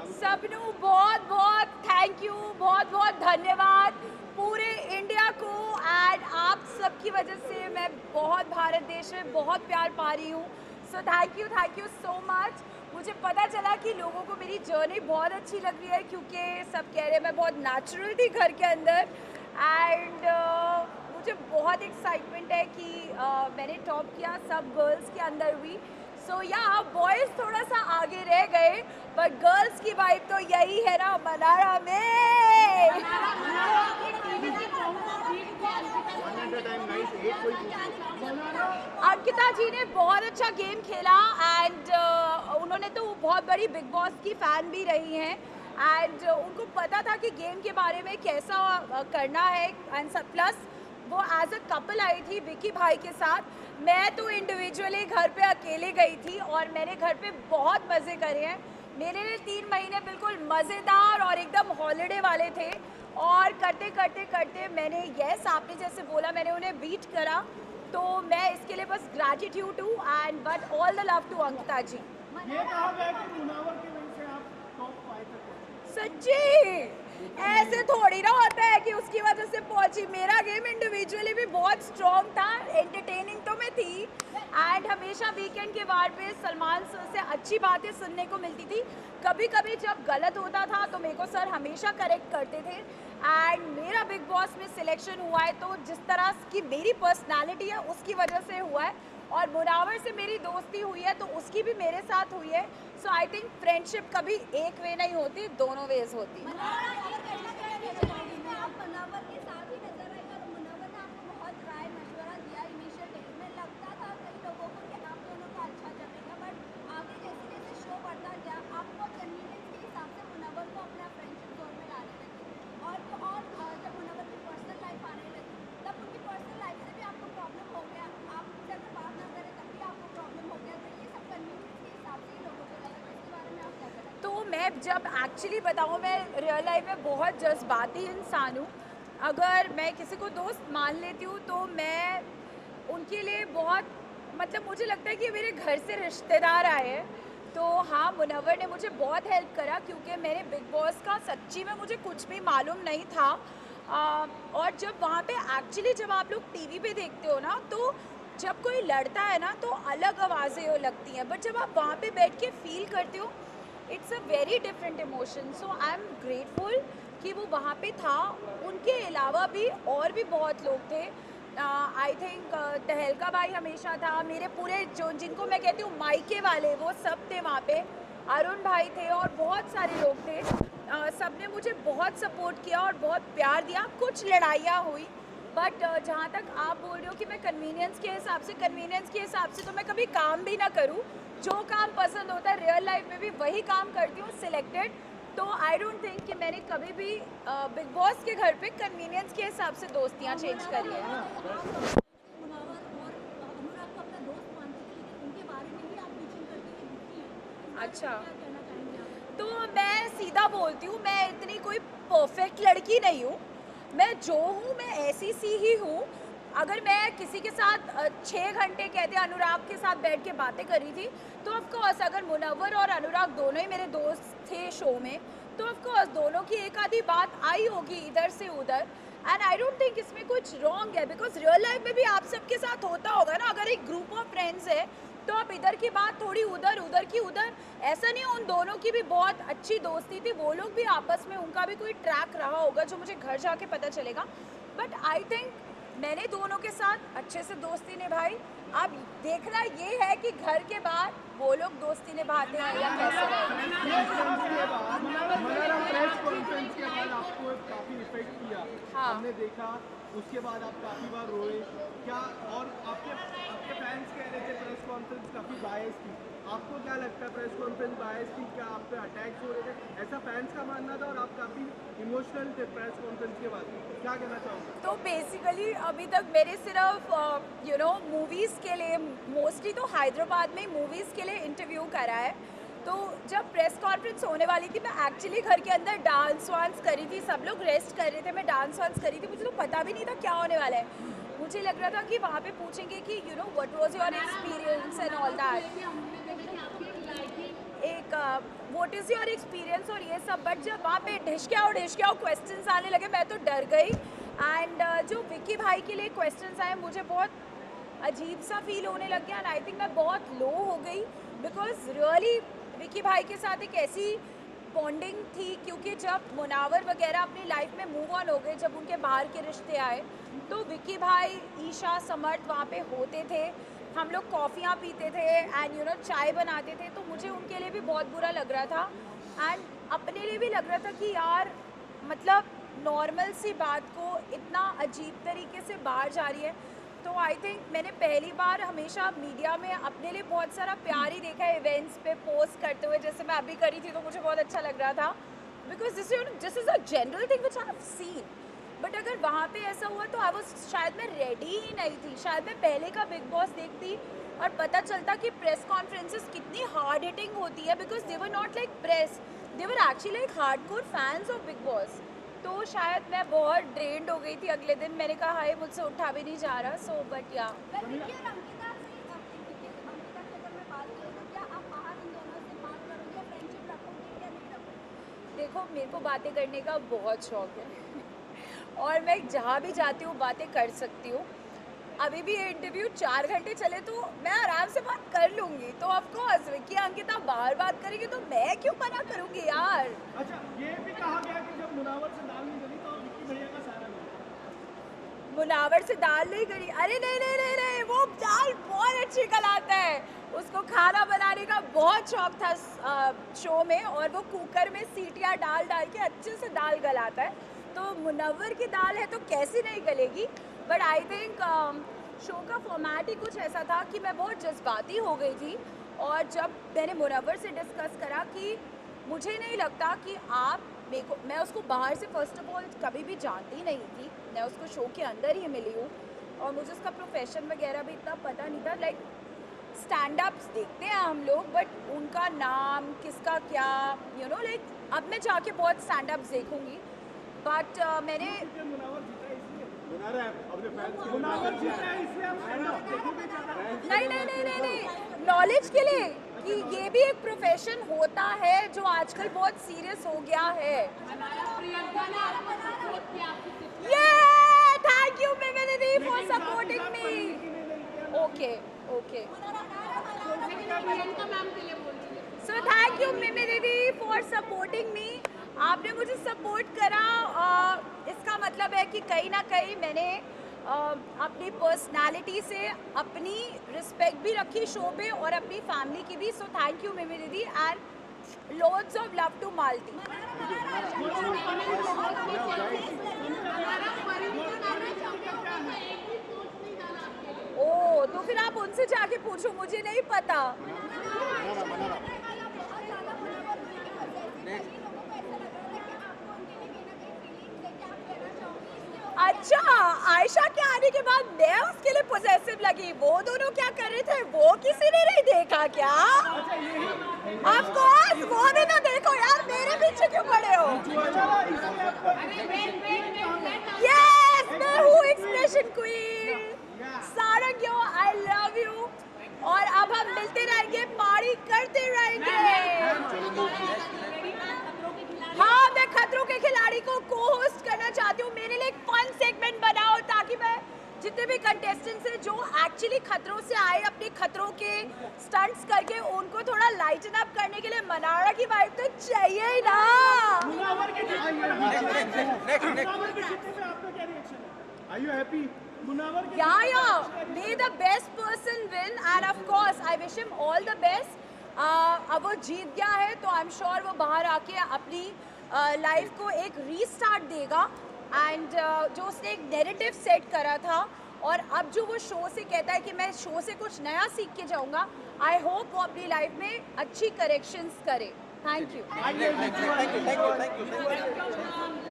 सबनू बहुत बहुत thank you, बहुत बहुत धन्यवाद पूरे इंडिया को। एंड आप सबकी वजह से मैं बहुत भारत देश में बहुत प्यार पा रही हूँ। So thank you so much. मुझे पता चला कि लोगों को मेरी जर्नी बहुत अच्छी लग रही है, क्योंकि सब कह रहे हैं मैं बहुत नेचुरल थी घर के अंदर। एंड मुझे बहुत एक्साइटमेंट है कि मैंने टॉप किया सब गर्ल्स के अंदर भी। सो या बॉयज़ थोड़ा सा आगे रह गए, बट गर्ल्स की वाइब तो यही है ना मनारा में। अंकिता जी ने बहुत अच्छा गेम खेला एंड उन्होंने तो बहुत बड़ी बिग बॉस की फ़ैन भी रही हैं। एंड उनको पता था कि गेम के बारे में कैसा करना है। एंड सब प्लस वो एज अ कपल आई थी विकी भाई के साथ। मैं तो इंडिविजुअली घर पे अकेले गई थी और मैंने घर पे बहुत मज़े करे हैं। मेरे लिए 3 महीने बिल्कुल मज़ेदार और एकदम हॉलीडे वाले थे। और करते करते करते मैंने यस आपने जैसे बोला मैंने उन्हें बीट करा। तो मैं इसके लिए बस gratitude to and but all the love to Ankita ji. ये कहा गया कि मुनावर की वजह से आप टॉप 5 तक पहुंचे। सच्ची ऐसे थोड़ी ना होता है कि उसकी वजह से पहुंची। मेरा गेम इंडिविजुअली भी बहुत स्ट्रॉन्ग था, एंटरटेनिंग तो मैं थी। एंड हमेशा वीकेंड के वार पे सलमान सर से अच्छी बातें सुनने को मिलती थी। कभी कभी जब गलत होता था तो मेरे को सर हमेशा करेक्ट करते थे। एंड मेरा बिग बॉस में सिलेक्शन हुआ है तो जिस तरह की मेरी पर्सनालिटी है उसकी वजह से हुआ है। और मुनावर से मेरी दोस्ती हुई है तो उसकी भी मेरे साथ हुई है। सो आई थिंक फ्रेंडशिप कभी एक वे नहीं होती, दोनों वेज होती। तो मैं जब एक्चुअली बताऊँ, मैं रियल लाइफ में बहुत जज्बाती इंसान हूँ। अगर मैं किसी को दोस्त मान लेती हूँ तो मैं उनके लिए बहुत मतलब मुझे लगता है कि मेरे घर से रिश्तेदार आए हैं। तो हाँ, मुनव्वर ने मुझे बहुत हेल्प करा क्योंकि मेरे बिग बॉस का सच्ची में मुझे कुछ भी मालूम नहीं था। और जब वहाँ पे एक्चुअली जब आप लोग टीवी पे देखते हो ना, तो जब कोई लड़ता है ना तो अलग आवाज़ें लगती हैं, बट जब आप वहाँ पे बैठ के फील करते हो it's a very different emotion. So I am grateful कि वो वहाँ पे था। उनके अलावा भी और भी बहुत लोग थे। आई थिंक तहलका भाई हमेशा था। मेरे पूरे जो जिनको मैं कहती हूँ मायके वाले वो सब थे वहाँ पे। अरुण भाई थे और बहुत सारे लोग थे। सब ने मुझे बहुत सपोर्ट किया और बहुत प्यार दिया। कुछ लड़ाइयाँ हुई, बट जहाँ तक आप बोल रहे हो कि मैं कन्वीनियंस के हिसाब से तो मैं कभी काम भी ना करूँ। जो काम पसंद होता है रियल लाइफ में भी वही काम करती हूँ सिलेक्टेड। तो आई डोंट थिंक कि मैंने कभी भी बिग बॉस के घर पे कन्वीनियंस के हिसाब से दोस्तियाँ चेंज करी है। अच्छा, तो मैं सीधा बोलती हूँ, मैं इतनी कोई परफेक्ट लड़की नहीं हूँ। मैं जो हूँ मैं ऐसी सी ही हूँ। अगर मैं किसी के साथ 6 घंटे कहते अनुराग के साथ बैठ के बातें करी थी, तो ऑफकोर्स अगर मुनव्वर और अनुराग दोनों ही मेरे दोस्त थे शो में, तो ऑफकोर्स दोनों की एक आधी बात आई होगी इधर से उधर। एंड आई डोंट थिंक इसमें कुछ रॉन्ग है, बिकॉज रियल लाइफ में भी आप सबके साथ होता होगा ना। अगर एक ग्रुप ऑफ फ्रेंड्स है तो आप इधर की बात थोड़ी उधर, उधर की उधर। ऐसा नहीं, उन दोनों की भी बहुत अच्छी दोस्ती थी। वो लोग भी आपस में उनका भी कोई ट्रैक रहा होगा जो मुझे घर जाके पता चलेगा। बट आई थिंक मैंने दोनों के साथ अच्छे से दोस्ती निभाई। अब देखना ये है कि घर के बाद वो लोग दोस्ती निभाते हैं या कैसे। प्रेस कॉन्फ्रेंस के बाद आपको काफी इफेक्ट किया। हाँ। हमने देखा उसके बाद आप काफी बार रोए क्या, और आपके आपके फैंस कह रहे थे प्रेस कॉन्फ्रेंस काफी बायस थी। आपको क्या लगता है प्रेस कॉन्फ्रेंस बायस थी? क्या आप पे अटैक्स हो रहे थे? ऐसा फैंस का मानना था और आप काफी इमोशनल थे प्रेस कॉन्फ्रेंस के बाद। क्या कहना चाहोगे? तो बेसिकली अभी तक मेरे सिर्फ मूवीज़ के लिए, मोस्टली तो हैदराबाद में मूवीज़ के लिए इंटरव्यू करा है। तो जब प्रेस कॉन्फ्रेंस होने वाली थी, मैं एक्चुअली घर के अंदर डांस वांस करी थी। सब लोग रेस्ट कर रहे थे, मैं डांस वांस करी थी। मुझे तो पता भी नहीं था क्या होने वाला है। मुझे लग रहा था कि वहाँ पे पूछेंगे कि what was your experience and all that. एक व्हाट इज़ योर एक्सपीरियंस और ये सब, बट जब वहाँ पे ढिश के आओ क्वेश्चंस आने लगे मैं तो डर गई। एंड जो विक्की भाई के लिए क्वेश्चंस आए मुझे बहुत अजीब सा फील होने लग गया एंड आई थिंक मैं बहुत लो हो गई बिकॉज रियली विक्की भाई के साथ एक ऐसी बॉन्डिंग थी, क्योंकि जब मुनावर वगैरह अपनी लाइफ में मूव ऑन हो गए, जब उनके बाहर के रिश्ते आए तो विक्की भाई, ईशा, समर्थ वहाँ पे होते थे, हम लोग कॉफ़ियाँ पीते थे एंड यू नो चाय बनाते थे, तो मुझे उनके लिए भी बहुत बुरा लग रहा था एंड अपने लिए भी लग रहा था कि यार मतलब नॉर्मल सी बात को इतना अजीब तरीके से बाहर जा रही है। तो आई थिंक मैंने पहली बार हमेशा मीडिया में अपने लिए बहुत सारा प्यार ही देखा है इवेंट्स पे पोस्ट करते हुए, जैसे मैं अभी करी थी तो मुझे बहुत अच्छा लग रहा था because this is a general thing which I have seen. But अगर वहाँ पे ऐसा हुआ तो आई वाज, शायद मैं रेडी ही नहीं थी, शायद मैं पहले का बिग बॉस देखती और पता चलता कि प्रेस कॉन्फ्रेंसेस कितनी हार्ड हिटिंग होती है because they were not like press, they were actually like hardcore fans of big boss. तो शायद मैं बहुत ड्रेन्ड हो गई थी अगले दिन, मैंने कहा हाय मुझसे उठा भी नहीं जा रहा। सो बट या देखो मेरे को बातें करने का बहुत शौक है और मैं जहाँ भी जाती हूँ बातें कर सकती हूँ। अभी भी ये इंटरव्यू 4 घंटे चले तो मैं आराम से बात कर लूँगी, तो ऑफकोर्स विक्की अंकिता बार बात करेंगे तो मैं क्यों मना करूँगी यार। अच्छा, ये भी कहा गया कि जब मुनावर से दाल नहीं गली तो विक्की भैया का सारा मिला। मुनावर से दाल नहीं करी, अरे नहीं नहीं नहीं नहीं, वो दाल बहुत अच्छी गलाता है, उसको खाना बनाने का बहुत शौक था शो में और वो कुकर में सीटियाँ डाल डाल के अच्छे से दाल गलाता है। तो मुनव्वर की दाल है तो कैसे नहीं गलेगी। बट आई थिंक शो का फॉर्मेट ही कुछ ऐसा था कि मैं बहुत जज्बाती हो गई थी और जब मैंने मुनव्वर से डिस्कस करा कि मुझे नहीं लगता कि आप मेरे को, मैं उसको बाहर से फर्स्ट ऑफ ऑल कभी भी जानती नहीं थी, मैं उसको शो के अंदर ही मिली हूँ और मुझे उसका प्रोफेशन वगैरह भी इतना पता नहीं था। लाइक स्टैंड अप्स देखते हैं हम लोग बट उनका नाम किसका क्या यू नो लाइक अब मैं जाके बहुत स्टैंड अप्स देखूंगी बट मैंने मुनावर जीता है इसलिए हम stand up देखोगे ज़्यादा। नहीं नहीं नहीं नहीं नहीं नॉलेज के लिए कि ये भी एक प्रोफेशन होता है जो आजकल बहुत सीरियस हो गया है। ये थैंक यू मिमी दीदी for supporting me. Okay okay so thank you Mimi दीदी फॉर सपोर्टिंग मी। आपने मुझे सपोर्ट करा, इसका मतलब है कि कहीं ना कहीं मैंने अपनी पर्सनालिटी से अपनी रिस्पेक्ट भी रखी शो पे और अपनी फैमिली की भी। सो थैंक यू मिमी दीदी and loads of love to Malti. ओ तो फिर आप उनसे जाके पूछो, मुझे नहीं पता। अच्छा, आयशा के आने के बाद मैं उसके लिए पोजेसिव लगी, वो दोनों क्या कर रहे थे वो किसी ने नहीं देखा क्या? ऑफ कोर्स वो भी तो देखो यार, मेरे पीछे क्यों पड़े हो? यस मैं हूँ एक्सप्रेशन क्वीन सारंगियो, आई लव यू और अब हम मिलते रहेंगे, पार्टी करते रहेंगे। हाँ मैं खतरों के खिलाड़ी को को होस्ट करना चाहती हूँ, मेरे लिए एक फन सेगमेंट बनाओ ताकि मैं जितने भी कंटेस्टेंट्स हैं जो एक्चुअली खतरों से आए अपने खतरों के स्टंट्स करके उनको थोड़ा लाइटन अप करने के लिए मनाड़ा की वाइब तो चाहिए ही ना। मुनावर के जीतने पे आपका क्या रिएक्शन है? Are you happy? मुनावर के Yeah, may the best person win and of course I wish him all the best. अब वो जीत गया है तो आई एम श्योर वो बाहर आके अपनी लाइफ को एक रीस्टार्ट देगा एंड जो उसने एक नैरेटिव सेट करा था और अब जो वो शो से कहता है कि मैं शो से कुछ नया सीख के जाऊंगा, आई होप वो अपनी लाइफ में अच्छी करेक्शंस करे। Thank you.